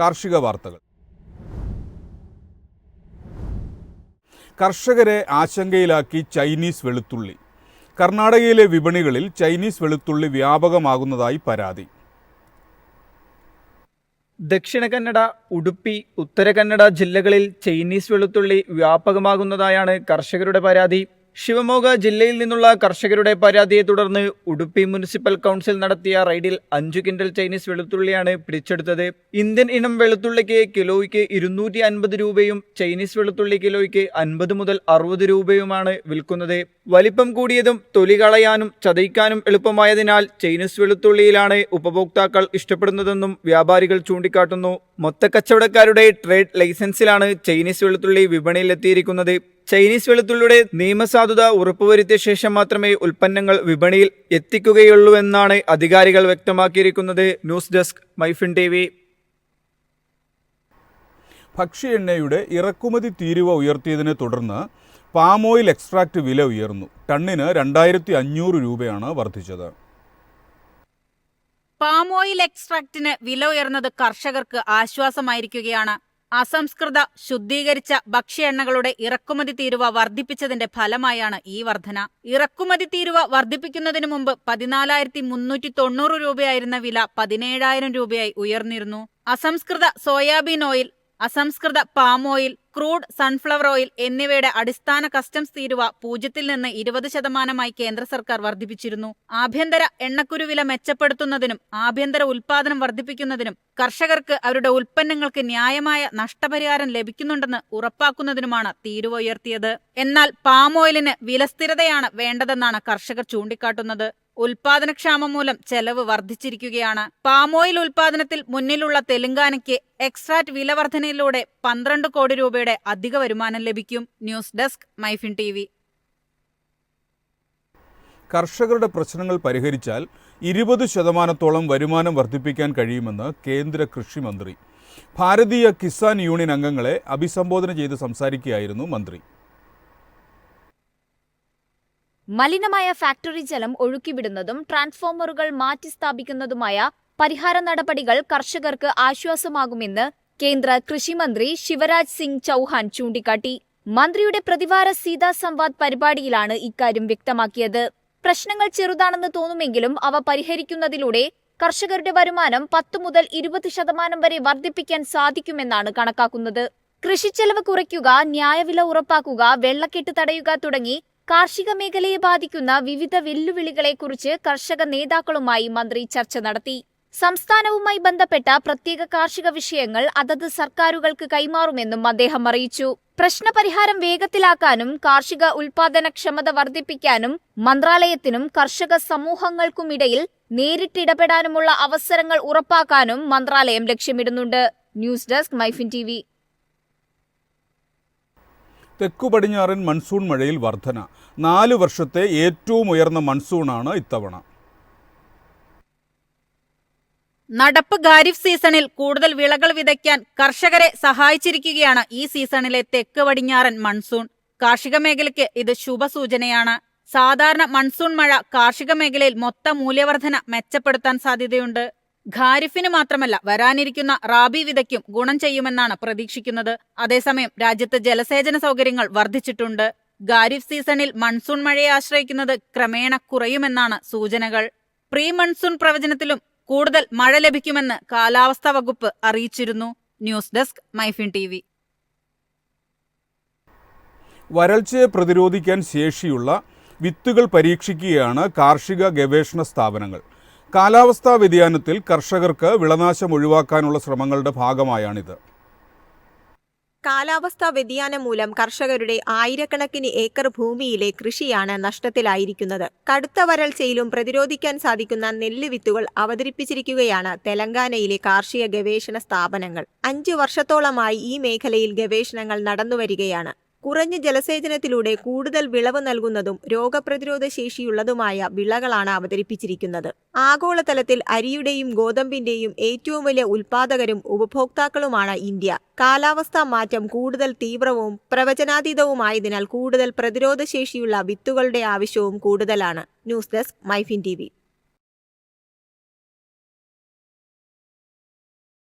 കാർഷിക വാർത്തകൾ. കർഷകരെ ആശങ്കയിലാക്കി ചൈനീസ് വെളുത്തുള്ളി. കർണാടകയിലെ വിപണികളിൽ ചൈനീസ് വെളുത്തുള്ളി വ്യാപകമാകുന്നതായി പരാതി. ദക്ഷിണ കന്നഡ, ഉടുപ്പി, ഉത്തര കന്നഡ ജില്ലകളിൽ ചൈനീസ് വെളുത്തുള്ളി വ്യാപകമാകുന്നതായാണ് കർഷകരുടെ പരാതി. ശിവമോഗ ജില്ലയിൽ നിന്നുള്ള കർഷകരുടെ പരാതിയെ തുടർന്ന് ഉടുപ്പി മുനിസിപ്പൽ കൗൺസിൽ നടത്തിയ റെയ്ഡിൽ 5 ക്വിന്റൽ ചൈനീസ് വെളുത്തുള്ളിയാണ് പിടിച്ചെടുത്തത്. ഇന്ത്യൻ ഇനം വെളുത്തുള്ളിക്ക് കിലോയ്ക്ക് 250 രൂപയും ചൈനീസ് വെളുത്തുള്ളി കിലോയ്ക്ക് 50 മുതൽ 60 രൂപയുമാണ് വിൽക്കുന്നത്. വലിപ്പം കൂടിയതും തൊലി കളയാനും ചതയ്ക്കാനും എളുപ്പമായതിനാൽ ചൈനീസ് വെളുത്തുള്ളിയിലാണ് ഉപഭോക്താക്കൾ ഇഷ്ടപ്പെടുന്നതെന്നും വ്യാപാരികൾ ചൂണ്ടിക്കാട്ടുന്നു. മൊത്തക്കച്ചവടക്കാരുടെ ട്രേഡ് ലൈസൻസിലാണ് ചൈനീസ് വെളുത്തുള്ളി വിപണിയിലെത്തിയിരിക്കുന്നത്. ചൈനീസ് വെളുത്തുള്ളിയുടെ നിയമസാധുത ഉറപ്പുവരുത്തിയ ശേഷം മാത്രമേ ഉൽപ്പന്നങ്ങൾ വിപണിയിൽ എത്തിക്കുകയുള്ളൂവെന്നാണ് അധികാരികൾ വ്യക്തമാക്കിയിരിക്കുന്നത്. News desk MyFin TV. ഭക്ഷ്യ എണ്ണയുടെ ഇറക്കുമതി തീരുവ ഉയർത്തിയതിനെ തുടർന്ന് പാം ഓയിൽ എക്സ്ട്രാക്റ്റ് വില ഉയർന്നു. ടണ്ണിന് 2500 രൂപയാണ് വർദ്ധിച്ചത്. പാം ഓയിൽ എക്സ്ട്രാക്റ്റിന് വില ഉയർന്നത് കർഷകർക്ക് ആശ്വാസമായിരിക്കുകയാണ്. അസംസ്കൃത ശുദ്ധീകരിച്ച ഭക്ഷ്യ എണ്ണകളുടെ ഇറക്കുമതി തീരുവ വർദ്ധിപ്പിച്ചതിന്റെ ഫലമായാണ് ഈ വർധന. ഇറക്കുമതി തീരുവ വർദ്ധിപ്പിക്കുന്നതിന് മുമ്പ് 14,390 രൂപയായിരുന്ന വില 17,000 രൂപയായി ഉയർന്നിരുന്നു. അസംസ്കൃത സോയാബീൻ ഓയിൽ, അസംസ്കൃത palm oil, crude sunflower oil എന്നിവയുടെ അടിസ്ഥാന കസ്റ്റംസ് തീരുവ 0-ൽ നിന്ന് 20% കേന്ദ്ര സർക്കാർ വർദ്ധിപ്പിച്ചിരുന്നു. ആഭ്യന്തര എണ്ണക്കുരുവില മെച്ചപ്പെടുത്തുന്നതിനും ആഭ്യന്തര ഉൽപാദനം വർദ്ധിപ്പിക്കുന്നതിനും കർഷകർക്ക് അവരുടെ ഉൽപ്പന്നങ്ങൾക്ക് ന്യായമായ നഷ്ടപരിഹാരം ലഭിക്കുന്നുണ്ടെന്ന് ഉറപ്പാക്കുന്നതിനുമാണ് തീരുവ ഉയർത്തിയത്. എന്നാൽ പാം ഓയിലിന് വിലസ്ഥിരതയാണ് വേണ്ടതെന്നാണ് കർഷകർ ചൂണ്ടിക്കാട്ടുന്നത്. ഉൽപാദനക്ഷാമം മൂലം ചെലവ് വർദ്ധിച്ചിരിക്കുകയാണ്. പാം ഓയിൽ ഉൽപാദനത്തിൽ മുന്നിലുള്ള തെലങ്കാനയ്ക്ക് എക്സ്ട്രാക്റ്റ് വില വർധനയിലൂടെ 12 കോടി രൂപയുടെ അധിക വരുമാനം ലഭിക്കും. News desk MyFin TV. കർഷകരുടെ പ്രശ്നങ്ങൾ പരിഹരിച്ചാൽ 20% വരുമാനം വർദ്ധിപ്പിക്കാൻ കഴിയുമെന്ന് കേന്ദ്ര കൃഷി മന്ത്രി. ഭാരതീയ കിസാൻ യൂണിയൻ അംഗങ്ങളെ അഭിസംബോധന ചെയ്ത് സംസാരിക്കുകയായിരുന്നു മന്ത്രി. മലിനമായ ഫാക്ടറി ജലം ഒഴുക്കിവിടുന്നതും ട്രാൻസ്ഫോമറുകൾ മാറ്റിസ്ഥാപിക്കുന്നതുമായ പരിഹാര നടപടികൾ കർഷകർക്ക് ആശ്വാസമാകുമെന്ന് കേന്ദ്ര കൃഷിമന്ത്രി ശിവരാജ് സിംഗ് ചൌഹാൻ ചൂണ്ടിക്കാട്ടി. മന്ത്രിയുടെ പ്രതിവാര സീതാ സംവാദ് പരിപാടിയിലാണ് ഇക്കാര്യം വ്യക്തമാക്കിയത്. പ്രശ്നങ്ങൾ ചെറുതാണെന്ന് തോന്നുമെങ്കിലും അവ പരിഹരിക്കുന്നതിലൂടെ കർഷകരുടെ വരുമാനം 10 മുതൽ 20% വരെ വർദ്ധിപ്പിക്കാൻ സാധിക്കുമെന്നാണ് കണക്കാക്കുന്നത്. കൃഷിച്ചെലവ് കുറയ്ക്കുക, ന്യായവില ഉറപ്പാക്കുക, വെള്ളക്കെട്ട് തടയുക തുടങ്ങി കാർഷിക മേഖലയെ ബാധിക്കുന്ന വിവിധ വെല്ലുവിളികളെക്കുറിച്ച് കർഷക നേതാക്കളുമായി മന്ത്രി ചർച്ച നടത്തി. സംസ്ഥാനവുമായി ബന്ധപ്പെട്ട പ്രത്യേക കാർഷിക വിഷയങ്ങൾ അതത് സർക്കാരുകൾക്ക് കൈമാറുമെന്നും അദ്ദേഹം അറിയിച്ചു. പ്രശ്നപരിഹാരം വേഗത്തിലാക്കാനും കാർഷിക ഉൽപാദനക്ഷമത വർദ്ധിപ്പിക്കാനും മന്ത്രാലയത്തിനും കർഷക സമൂഹങ്ങൾക്കുമിടയിൽ നേരിട്ടിടപെടാനുമുള്ള അവസരങ്ങൾ ഉറപ്പാക്കാനും മന്ത്രാലയം ലക്ഷ്യമിടുന്നുണ്ട്. News desk MyFin TV. തെക്കു പടിഞ്ഞാറൻ മൺസൂൺ മഴയിൽ വർധന. 4 വർഷത്തെ ഏറ്റവും ഉയർന്ന മൺസൂണാണ് ഇത്തവണ. നടപ്പ് ഖാരിഫ് സീസണിൽ കൂടുതൽ വിളകൾ വിതയ്ക്കാൻ കർഷകരെ സഹായിച്ചിരിക്കുകയാണ് ഈ സീസണിലെ തെക്ക് പടിഞ്ഞാറൻ മൺസൂൺ. കാർഷിക മേഖലയ്ക്ക് ഇത് ശുഭസൂചനയാണ്. സാധാരണ മൺസൂൺ മഴ കാർഷിക മേഖലയിൽ മൊത്ത മൂല്യവർധന മെച്ചപ്പെടുത്താൻ സാധ്യതയുണ്ട്. ഖാരിഫിന് മാത്രമല്ല, വരാനിരിക്കുന്ന റാബി വിതയ്ക്കും ഗുണം ചെയ്യുമെന്നാണ് പ്രതീക്ഷിക്കുന്നത്. അതേസമയം രാജ്യത്ത് ജലസേചന സൗകര്യങ്ങൾ വർദ്ധിച്ചിട്ടുണ്ട്. ഖാരിഫ് സീസണിൽ മൺസൂൺ മഴയെ ആശ്രയിക്കുന്നത് ക്രമേണ കുറയുമെന്നാണ് സൂചനകൾ. പ്രീ മൺസൂൺ പ്രവചനത്തിലും കൂടുതൽ മഴ ലഭിക്കുമെന്ന് കാലാവസ്ഥാ വകുപ്പ് അറിയിച്ചിരുന്നു. News desk MyFin TV. വരൾച്ചയെ പ്രതിരോധിക്കാൻ ശേഷിയുള്ള വിത്തുകൾ പരീക്ഷിക്കുകയാണ് കാർഷിക ഗവേഷണ സ്ഥാപനങ്ങൾ. കാലാവസ്ഥാ വ്യതിയാനത്തിൽ കർഷകർക്ക് വിളനാശം ഒഴിവാക്കാനുള്ള ശ്രമങ്ങളുടെ ഭാഗമായാണിത്. കാലാവസ്ഥാ വ്യതിയാനം മൂലം കർഷകരുടെ ആയിരക്കണക്കിന് ഏക്കർ ഭൂമിയിലെ കൃഷിയാണ് നഷ്ടത്തിലായിരിക്കുന്നത്. കടുത്ത വരൾച്ചയിലും പ്രതിരോധിക്കാൻ സാധിക്കുന്ന നെല്ല് വിത്തുകൾ അവതരിപ്പിച്ചിരിക്കുകയാണ് തെലങ്കാനയിലെ കാർഷിക ഗവേഷണ സ്ഥാപനങ്ങൾ. 5 വർഷത്തോളമായി ഈ മേഖലയിൽ ഗവേഷണങ്ങൾ നടന്നുവരികയാണ്. കുറഞ്ഞ ജലസേചനത്തിലൂടെ കൂടുതൽ വിളവ് നൽകുന്നതും രോഗപ്രതിരോധ ശേഷിയുള്ളതുമായ വിളകളാണ് അവതരിപ്പിച്ചിരിക്കുന്നത്. ആഗോളതലത്തിൽ അരിയുടെയും ഗോതമ്പിന്റെയും ഏറ്റവും വലിയ ഉൽപാദകരും ഉപഭോക്താക്കളുമാണ് ഇന്ത്യ. കാലാവസ്ഥാ മാറ്റം കൂടുതൽ തീവ്രവും പ്രവചനാതീതവുമായതിനാൽ കൂടുതൽ പ്രതിരോധ ശേഷിയുള്ള വിത്തുകളുടെ ആവശ്യവും കൂടുതലാണ്. News desk MyFin TV.